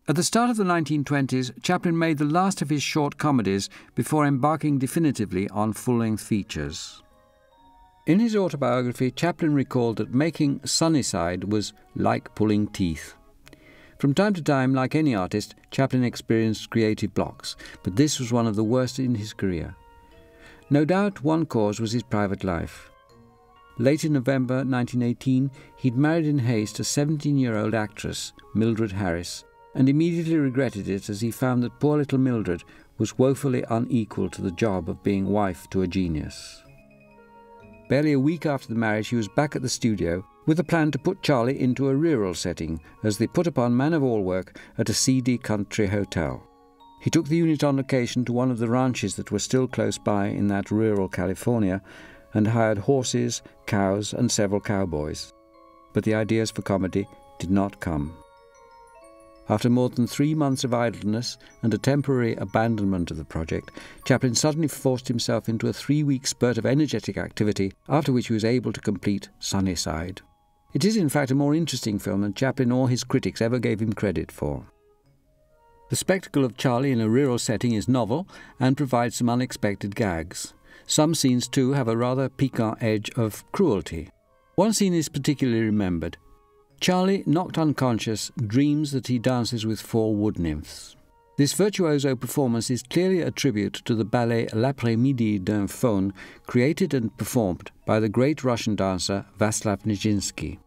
At the start of the 1920s, Chaplin made the last of his short comedies before embarking definitively on full-length features. In his autobiography, Chaplin recalled that making Sunnyside was like pulling teeth. From time to time, like any artist, Chaplin experienced creative blocks, but this was one of the worst in his career. No doubt one cause was his private life. Late in November 1918, he'd married in haste a 17-year-old actress, Mildred Harris, and immediately regretted it as he found that poor little Mildred was woefully unequal to the job of being wife to a genius. Barely a week after the marriage, he was back at the studio with a plan to put Charlie into a rural setting as they put upon man-of-all work at a seedy country hotel. He took the unit on location to one of the ranches that were still close by in that rural California and hired horses, cows and several cowboys. But the ideas for comedy did not come. After more than 3 months of idleness and a temporary abandonment of the project, Chaplin suddenly forced himself into a 3-week spurt of energetic activity, after which he was able to complete Sunnyside. It is in fact a more interesting film than Chaplin or his critics ever gave him credit for. The spectacle of Charlie in a rural setting is novel and provides some unexpected gags. Some scenes too have a rather piquant edge of cruelty. One scene is particularly remembered. Charlie, knocked unconscious, dreams that he dances with 4 wood nymphs. This virtuoso performance is clearly a tribute to the ballet L'après-midi d'un faune, created and performed by the great Russian dancer Vaslav Nijinsky.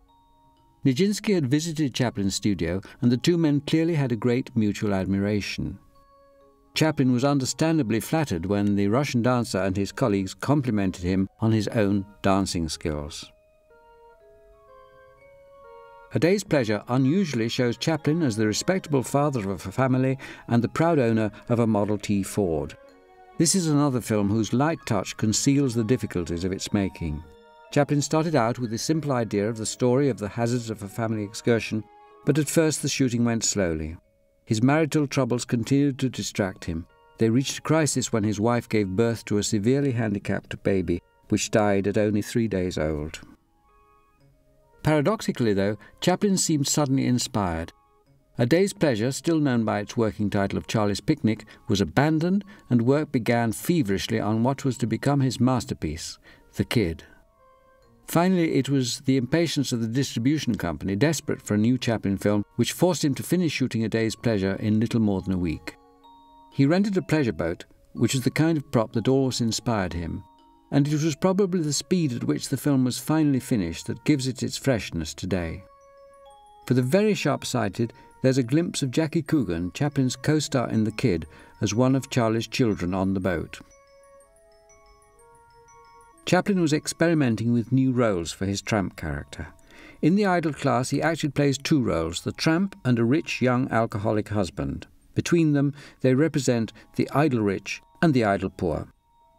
Nijinsky had visited Chaplin's studio, and the two men clearly had a great mutual admiration. Chaplin was understandably flattered when the Russian dancer and his colleagues complimented him on his own dancing skills. A Day's Pleasure unusually shows Chaplin as the respectable father of a family and the proud owner of a Model T Ford. This is another film whose light touch conceals the difficulties of its making. Chaplin started out with the simple idea of the story of the hazards of a family excursion, but at first the shooting went slowly. His marital troubles continued to distract him. They reached a crisis when his wife gave birth to a severely handicapped baby, which died at only 3 days old. Paradoxically, though, Chaplin seemed suddenly inspired. A Day's Pleasure, still known by its working title of Charlie's Picnic, was abandoned and work began feverishly on what was to become his masterpiece, The Kid. Finally, it was the impatience of the distribution company, desperate for a new Chaplin film, which forced him to finish shooting A Day's Pleasure in little more than a week. He rented a pleasure boat, which is the kind of prop that always inspired him, and it was probably the speed at which the film was finally finished that gives it its freshness today. For the very sharp-sighted, there's a glimpse of Jackie Coogan, Chaplin's co-star in The Kid, as one of Charlie's children on the boat. Chaplin was experimenting with new roles for his tramp character. In The Idle Class, he actually plays 2 roles, the tramp and a rich young alcoholic husband. Between them, they represent the idle rich and the idle poor.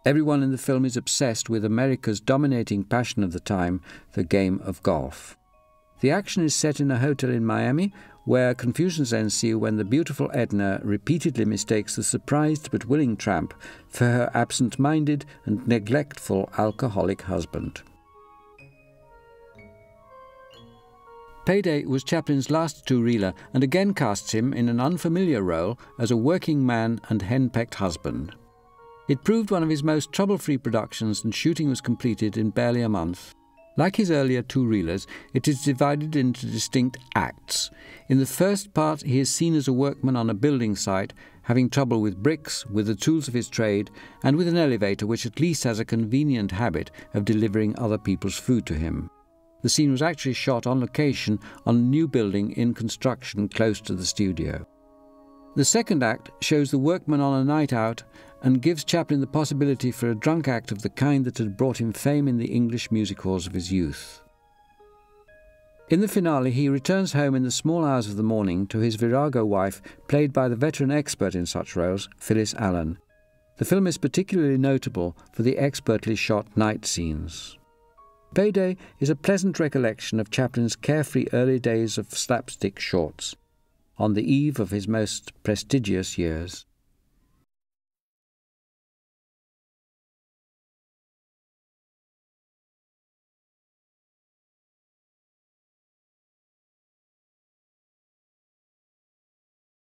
Everyone in the film is obsessed with America's dominating passion of the time, the game of golf. The action is set in a hotel in Miami, where confusions ensue when the beautiful Edna repeatedly mistakes the surprised but willing tramp for her absent-minded and neglectful alcoholic husband. Payday was Chaplin's last 2-reeler and again casts him in an unfamiliar role as a working man and henpecked husband. It proved one of his most trouble-free productions, and shooting was completed in barely a month. Like his earlier 2-reelers, it is divided into distinct acts. In the first part, he is seen as a workman on a building site, having trouble with bricks, with the tools of his trade, and with an elevator which at least has a convenient habit of delivering other people's food to him. The scene was actually shot on location on a new building in construction close to the studio. The second act shows the workman on a night out and gives Chaplin the possibility for a drunk act of the kind that had brought him fame in the English music halls of his youth. In the finale, he returns home in the small hours of the morning to his virago wife, played by the veteran expert in such roles, Phyllis Allen. The film is particularly notable for the expertly shot night scenes. Payday is a pleasant recollection of Chaplin's carefree early days of slapstick shorts, on the eve of his most prestigious years.